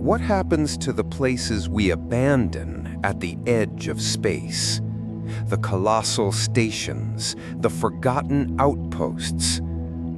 what happens to the places we abandon at the edge of space? The colossal stations, the forgotten outposts.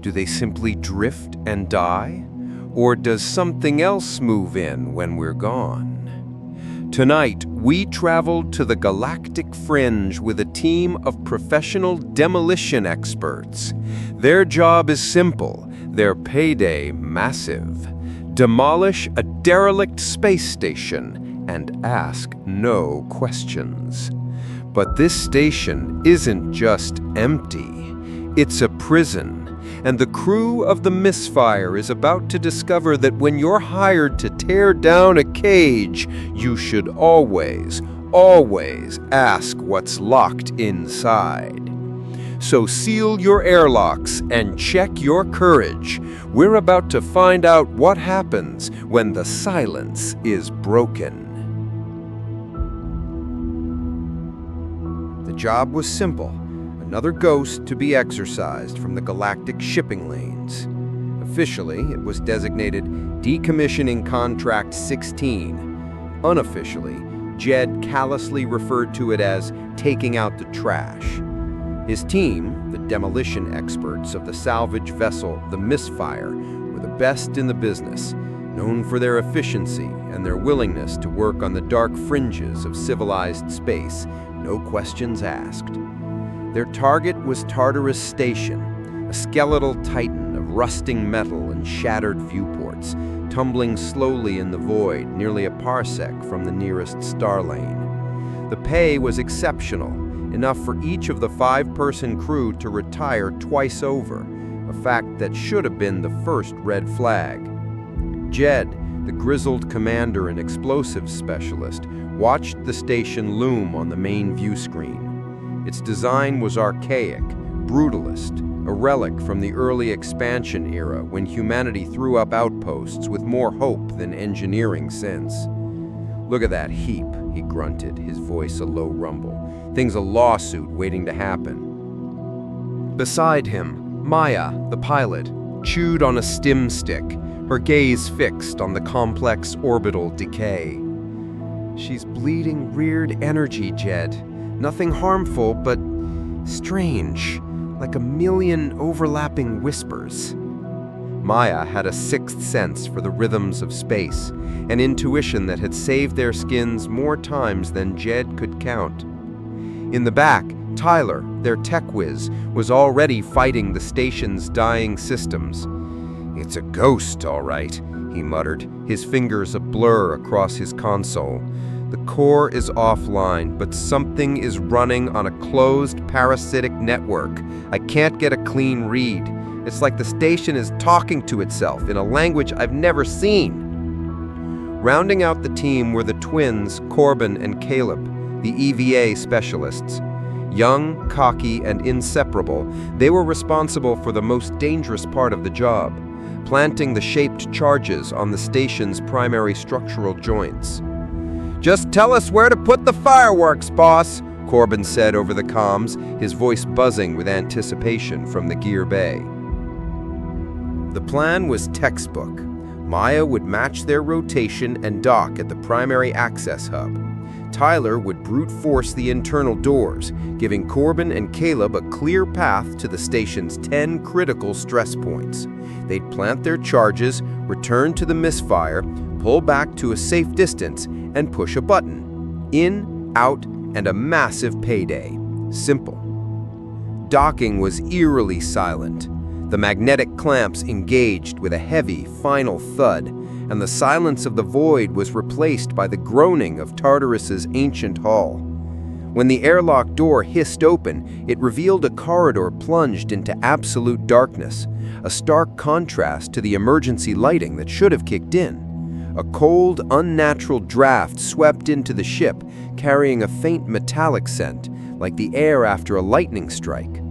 Do they simply drift and die? Or does something else move in when we're gone? Tonight, we traveled to the galactic fringe with a team of professional demolition experts. Their job is simple, their payday massive. Demolish a derelict space station and ask no questions. But this station isn't just empty, it's a prison. And the crew of the Misfire is about to discover that when you're hired to tear down a cage, you should always ask what's locked inside. So seal your airlocks and check your courage. We're about to find out what happens when the silence is broken. The job was simple. Another ghost to be exorcised from the galactic shipping lanes. Officially, it was designated Decommissioning Contract 16. Unofficially, Jed callously referred to it as taking out the trash. His team, the demolition experts of the salvage vessel, the Misfire, were the best in the business, known for their efficiency and their willingness to work on the dark fringes of civilized space, no questions asked. Their target was Tartarus Station, a skeletal titan of rusting metal and shattered viewports, tumbling slowly in the void, nearly a parsec from the nearest star lane. The pay was exceptional, enough for each of the 5-person crew to retire twice over, a fact that should have been the first red flag. Jed, the grizzled commander and explosives specialist, watched the station loom on the main view screen. Its design was archaic, brutalist, a relic from the early expansion era when humanity threw up outposts with more hope than engineering sense. "Look at that heap," he grunted, his voice a low rumble. "Thing's a lawsuit waiting to happen." Beside him, Maya, the pilot, chewed on a stim stick, her gaze fixed on the complex orbital decay. "She's bleeding reared energy, Jed. Nothing harmful, but strange, like a million overlapping whispers." Maya had a sixth sense for the rhythms of space, an intuition that had saved their skins more times than Jed could count. In the back, Tyler, their tech whiz, was already fighting the station's dying systems. "It's a ghost, all right," he muttered, his fingers a blur across his console. "The core is offline, but something is running on a closed parasitic network. I can't get a clean read. It's like the station is talking to itself in a language I've never seen." Rounding out the team were the twins, Corbin and Caleb, the EVA specialists. Young, cocky, and inseparable, they were responsible for the most dangerous part of the job, planting the shaped charges on the station's primary structural joints. "Just tell us where to put the fireworks, boss," Corbin said over the comms, his voice buzzing with anticipation from the gear bay. The plan was textbook. Maya would match their rotation and dock at the primary access hub. Tyler would brute force the internal doors, giving Corbin and Caleb a clear path to the station's 10 critical stress points. They'd plant their charges, return to the Misfire, pull back to a safe distance, and push a button. In, out, and a massive payday. Simple. Docking was eerily silent. The magnetic clamps engaged with a heavy, final thud, and the silence of the void was replaced by the groaning of Tartarus's ancient hull. When the airlock door hissed open, it revealed a corridor plunged into absolute darkness, a stark contrast to the emergency lighting that should have kicked in. A cold, unnatural draft swept into the ship, carrying a faint metallic scent, like the air after a lightning strike.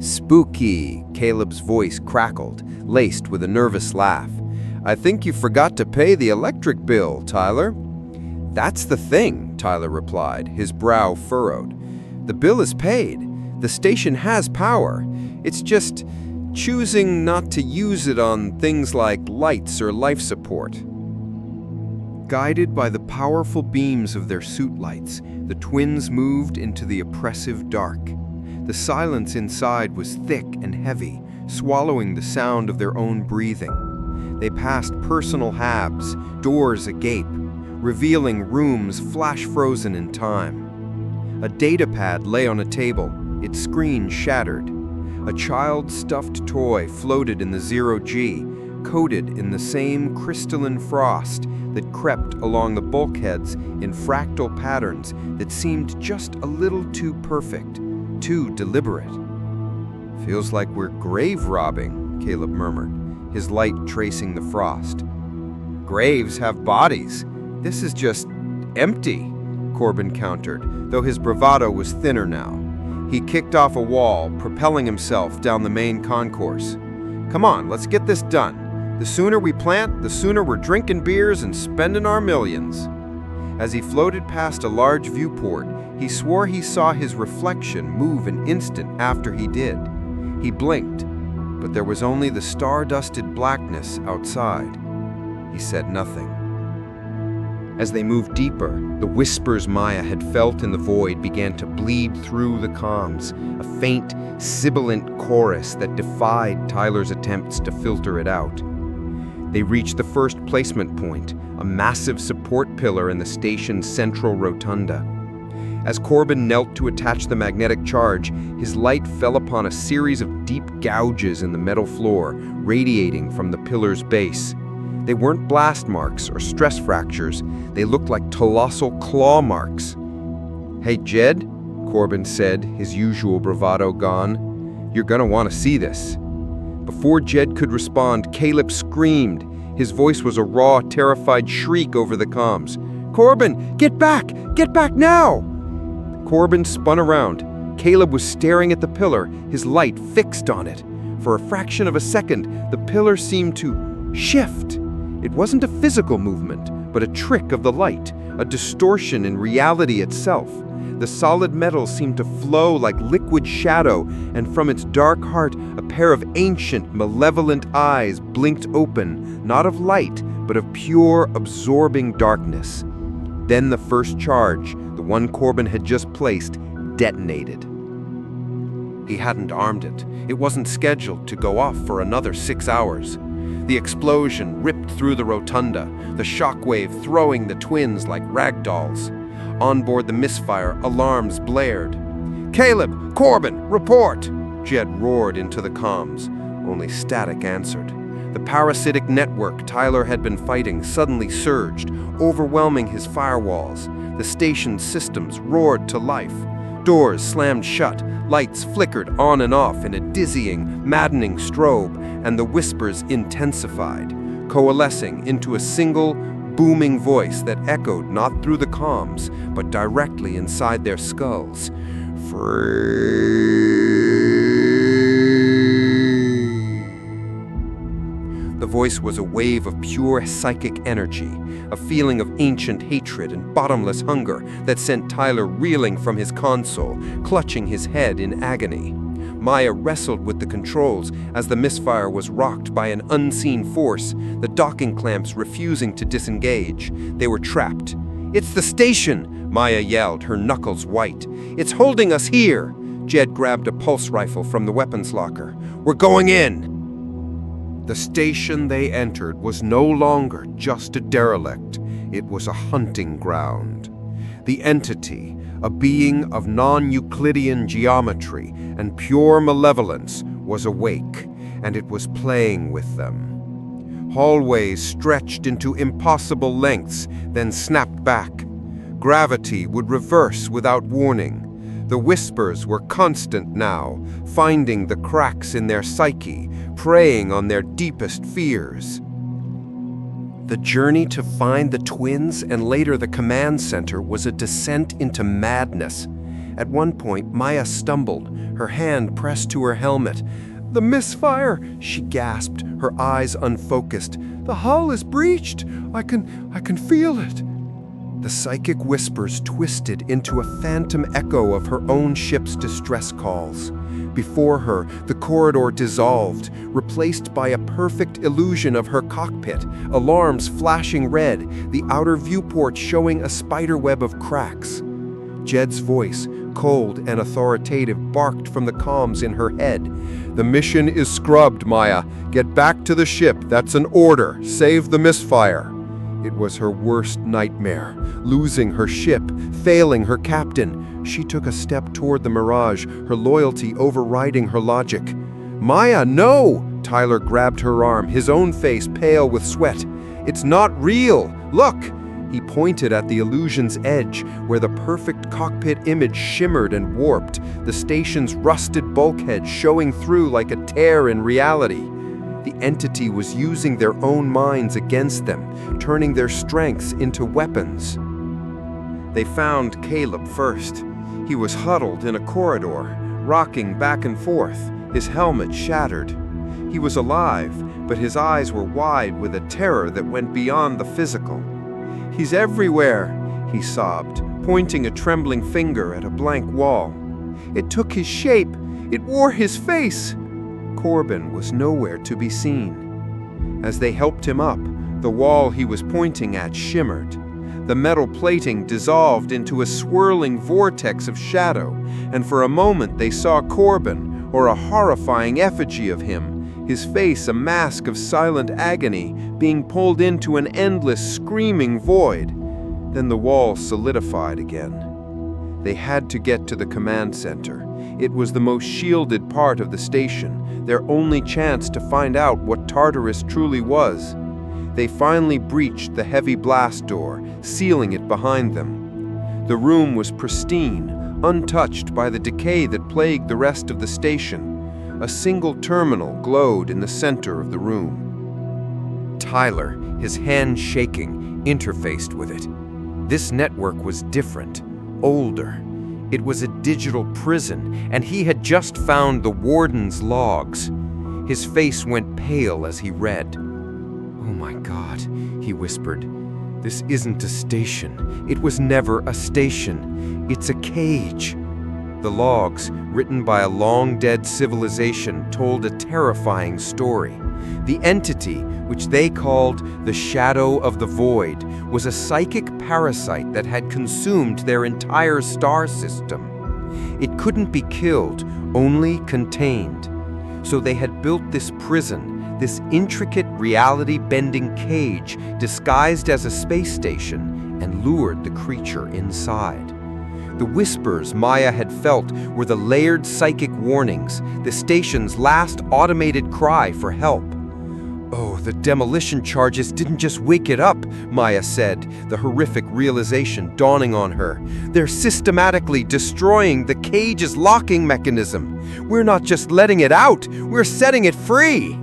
"Spooky," Caleb's voice crackled, laced with a nervous laugh. "I think you forgot to pay the electric bill, Tyler." "That's the thing," Tyler replied, his brow furrowed. "The bill is paid. The station has power. It's just choosing not to use it on things like lights or life support." Guided by the powerful beams of their suit lights, the twins moved into the oppressive dark. The silence inside was thick and heavy, swallowing the sound of their own breathing. They passed personal habs, doors agape, revealing rooms flash-frozen in time. A datapad lay on a table, its screen shattered. A child's stuffed toy floated in the zero-G, coated in the same crystalline frost that crept along the bulkheads in fractal patterns that seemed just a little too perfect, too deliberate. "Feels like we're grave robbing," Caleb murmured, his light tracing the frost. "Graves have bodies. This is just empty," Corbin countered, though his bravado was thinner now. He kicked off a wall, propelling himself down the main concourse. "Come on, let's get this done. The sooner we plant, the sooner we're drinking beers and spending our millions." As he floated past a large viewport, he swore he saw his reflection move an instant after he did. He blinked, but there was only the star-dusted blackness outside. He said nothing. As they moved deeper, the whispers Maya had felt in the void began to bleed through the comms, a faint, sibilant chorus that defied Tyler's attempts to filter it out. They reached the first placement point, a massive support pillar in the station's central rotunda. As Corbin knelt to attach the magnetic charge, his light fell upon a series of deep gouges in the metal floor, radiating from the pillar's base. They weren't blast marks or stress fractures. They looked like colossal claw marks. "Hey, Jed," Corbin said, his usual bravado gone. "You're gonna want to see this." Before Jed could respond, Caleb screamed. His voice was a raw, terrified shriek over the comms. "Corbin, get back! Get back now!" Corbin spun around. Caleb was staring at the pillar, his light fixed on it. For a fraction of a second, the pillar seemed to shift. It wasn't a physical movement, but a trick of the light, a distortion in reality itself. The solid metal seemed to flow like liquid shadow, and from its dark heart, a pair of ancient, malevolent eyes blinked open, not of light, but of pure, absorbing darkness. Then the first charge, the one Corbin had just placed, detonated. He hadn't armed it. It wasn't scheduled to go off for another 6 hours. The explosion ripped through the rotunda, the shockwave throwing the twins like rag dolls. On board the Misfire, alarms blared. "Caleb! Corbin! Report!" Jed roared into the comms. Only static answered. The parasitic network Tyler had been fighting suddenly surged, overwhelming his firewalls. The station's systems roared to life. Doors slammed shut, lights flickered on and off in a dizzying, maddening strobe, and the whispers intensified, coalescing into a single, booming voice that echoed not through the comms, but directly inside their skulls. "Free!" The voice was a wave of pure psychic energy, a feeling of ancient hatred and bottomless hunger that sent Tyler reeling from his console, clutching his head in agony. Maya wrestled with the controls as the Misfire was rocked by an unseen force, the docking clamps refusing to disengage. They were trapped. "It's the station!" Maya yelled, her knuckles white. "It's holding us here!" Jed grabbed a pulse rifle from the weapons locker. "We're going in!" The station they entered was no longer just a derelict. It was a hunting ground. The entity, a being of non-Euclidean geometry and pure malevolence, was awake, and it was playing with them. Hallways stretched into impossible lengths, then snapped back. Gravity would reverse without warning. The whispers were constant now, finding the cracks in their psyche, preying on their deepest fears. The journey to find the twins and later the command center was a descent into madness. At one point, Maya stumbled, her hand pressed to her helmet. "The Misfire!" she gasped, her eyes unfocused. "The hull is breached! I can feel it!" The psychic whispers twisted into a phantom echo of her own ship's distress calls. Before her, the corridor dissolved, replaced by a perfect illusion of her cockpit, alarms flashing red, the outer viewport showing a spiderweb of cracks. Jed's voice, cold and authoritative, barked from the comms in her head. "The mission is scrubbed, Maya. Get back to the ship. That's an order. Save the Misfire." It was her worst nightmare, losing her ship, failing her captain. She took a step toward the mirage, her loyalty overriding her logic. "Maya, no!" Tyler grabbed her arm, his own face pale with sweat. "It's not real. Look!" He pointed at the illusion's edge, where the perfect cockpit image shimmered and warped, the station's rusted bulkhead showing through like a tear in reality. The entity was using their own minds against them, turning their strengths into weapons. They found Caleb first. He was huddled in a corridor, rocking back and forth, his helmet shattered. He was alive, but his eyes were wide with a terror that went beyond the physical. "He's everywhere," he sobbed, pointing a trembling finger at a blank wall. "It took his shape. It wore his face." Corbin was nowhere to be seen. As they helped him up, the wall he was pointing at shimmered. The metal plating dissolved into a swirling vortex of shadow, and for a moment they saw Corbin, or a horrifying effigy of him, his face a mask of silent agony, being pulled into an endless screaming void. Then the wall solidified again. They had to get to the command center. It was the most shielded part of the station, their only chance to find out what Tartarus truly was. They finally breached the heavy blast door, sealing it behind them. The room was pristine, untouched by the decay that plagued the rest of the station. A single terminal glowed in the center of the room. Tyler, his hand shaking, interfaced with it. This network was different, older. It was a digital prison, and he had just found the warden's logs. His face went pale as he read. "Oh my God," he whispered. "This isn't a station. It was never a station. It's a cage." The logs, written by a long-dead civilization, told a terrifying story. The entity, which they called the Shadow of the Void, was a psychic parasite that had consumed their entire star system. It couldn't be killed, only contained. So they had built this prison, this intricate reality-bending cage disguised as a space station, and lured the creature inside. The whispers Maya had felt were the layered psychic warnings, the station's last automated cry for help. "Oh, the demolition charges didn't just wake it up," Maya said, the horrific realization dawning on her. "They're systematically destroying the cage's locking mechanism. We're not just letting it out, we're setting it free."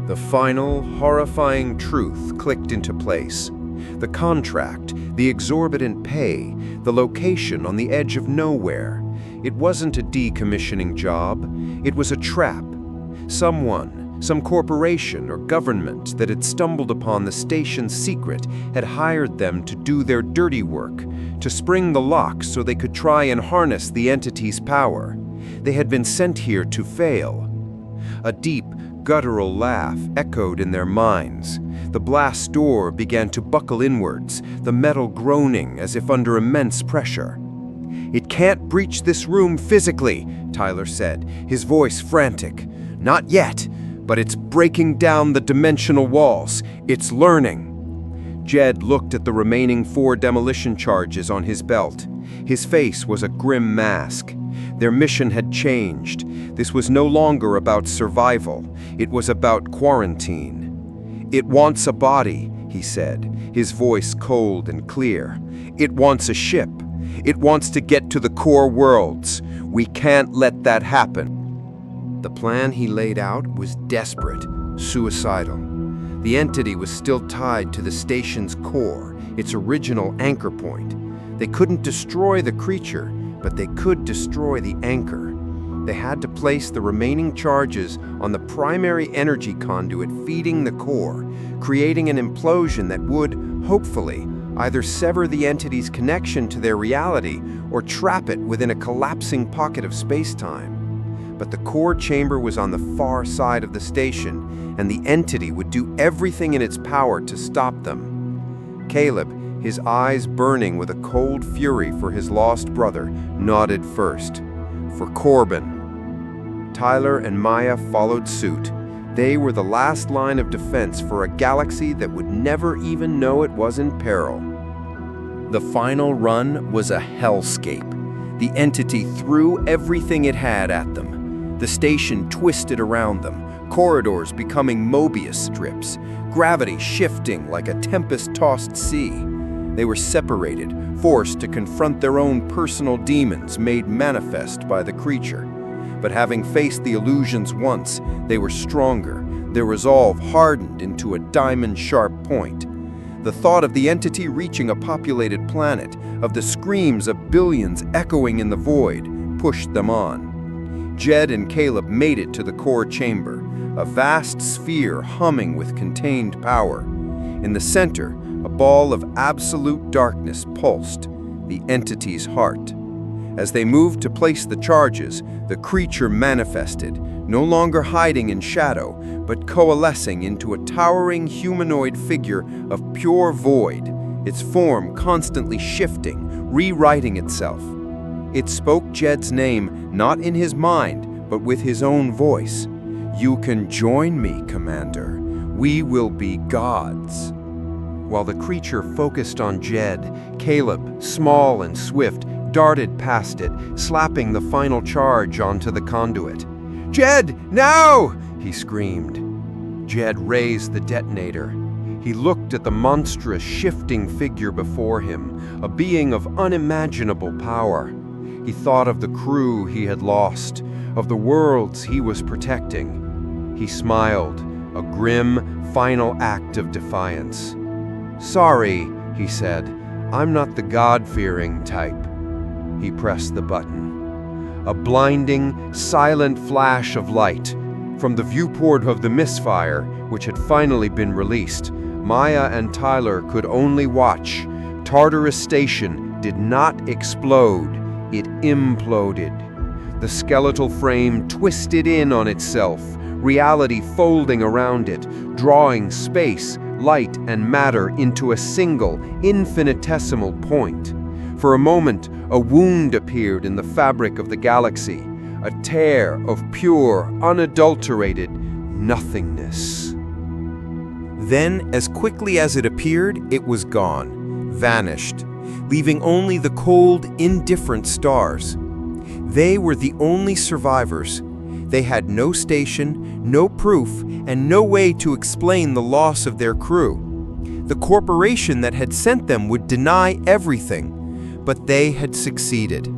The final, horrifying truth clicked into place. The contract, the exorbitant pay, the location on the edge of nowhere. It wasn't a decommissioning job. It was a trap. Someone, some corporation or government that had stumbled upon the station's secret had hired them to do their dirty work, to spring the lock so they could try and harness the entity's power. They had been sent here to fail. A deep, guttural laugh echoed in their minds. The blast door began to buckle inwards, the metal groaning as if under immense pressure. "It can't breach this room physically," Tyler said, his voice frantic. "Not yet, but it's breaking down the dimensional walls. It's learning." Jed looked at the remaining 4 demolition charges on his belt. His face was a grim mask. Their mission had changed. This was no longer about survival. It was about quarantine. "It wants a body," he said, his voice cold and clear. "It wants a ship. It wants to get to the core worlds. We can't let that happen." The plan he laid out was desperate, suicidal. The entity was still tied to the station's core, its original anchor point. They couldn't destroy the creature, but they could destroy the anchor. They had to place the remaining charges on the primary energy conduit feeding the core, creating an implosion that would, hopefully, either sever the entity's connection to their reality or trap it within a collapsing pocket of space-time. But the core chamber was on the far side of the station, and the entity would do everything in its power to stop them. Caleb, his eyes burning with a cold fury for his lost brother, nodded first. For Corbin. Tyler and Maya followed suit. They were the last line of defense for a galaxy that would never even know it was in peril. The final run was a hellscape. The entity threw everything it had at them. The station twisted around them, corridors becoming Mobius strips, gravity shifting like a tempest-tossed sea. They were separated, forced to confront their own personal demons made manifest by the creature. But having faced the illusions once, they were stronger, their resolve hardened into a diamond-sharp point. The thought of the entity reaching a populated planet, of the screams of billions echoing in the void, pushed them on. Jed and Caleb made it to the core chamber, a vast sphere humming with contained power. In the center, a ball of absolute darkness pulsed, the entity's heart. As they moved to place the charges, the creature manifested, no longer hiding in shadow, but coalescing into a towering humanoid figure of pure void, its form constantly shifting, rewriting itself. It spoke Jed's name not in his mind, but with his own voice. "You can join me, Commander. We will be gods." While the creature focused on Jed, Caleb, small and swift, darted past it, slapping the final charge onto the conduit. "Jed, now!" he screamed. Jed raised the detonator. He looked at the monstrous, shifting figure before him, a being of unimaginable power. He thought of the crew he had lost, of the worlds he was protecting. He smiled, a grim, final act of defiance. "Sorry," he said, "I'm not the God-fearing type." He pressed the button. A blinding, silent flash of light. From the viewport of the Misfire, which had finally been released, Maya and Tyler could only watch. Tartarus Station did not explode, it imploded. The skeletal frame twisted in on itself, reality folding around it, drawing space, light, and matter into a single, infinitesimal point. For a moment, a wound appeared in the fabric of the galaxy, a tear of pure, unadulterated nothingness. Then, as quickly as it appeared, it was gone, vanished, leaving only the cold, indifferent stars. They were the only survivors. They had no station, no proof, and no way to explain the loss of their crew. The corporation that had sent them would deny everything, but they had succeeded.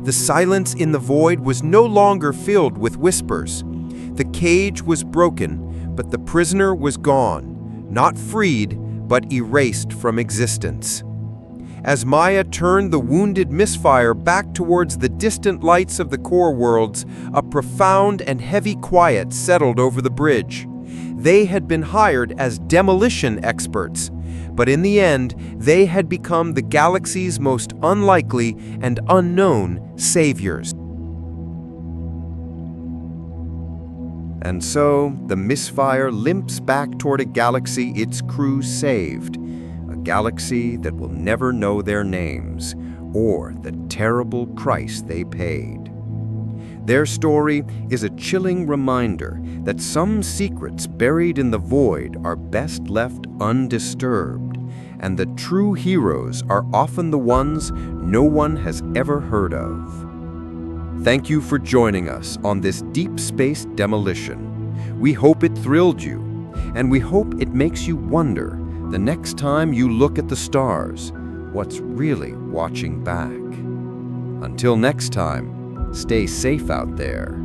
The silence in the void was no longer filled with whispers. The cage was broken, but the prisoner was gone, not freed, but erased from existence. As Maya turned the wounded Misfire back towards the distant lights of the core worlds, a profound and heavy quiet settled over the bridge. They had been hired as demolition experts, but in the end, they had become the galaxy's most unlikely and unknown saviors. And so, the Misfire limps back toward a galaxy its crew saved. A galaxy that will never know their names or the terrible price they paid. Their story is a chilling reminder that some secrets buried in the void are best left undisturbed, and the true heroes are often the ones no one has ever heard of. Thank you for joining us on this deep space demolition. We hope it thrilled you, and we hope it makes you wonder the next time you look at the stars, what's really watching back. Until next time, stay safe out there.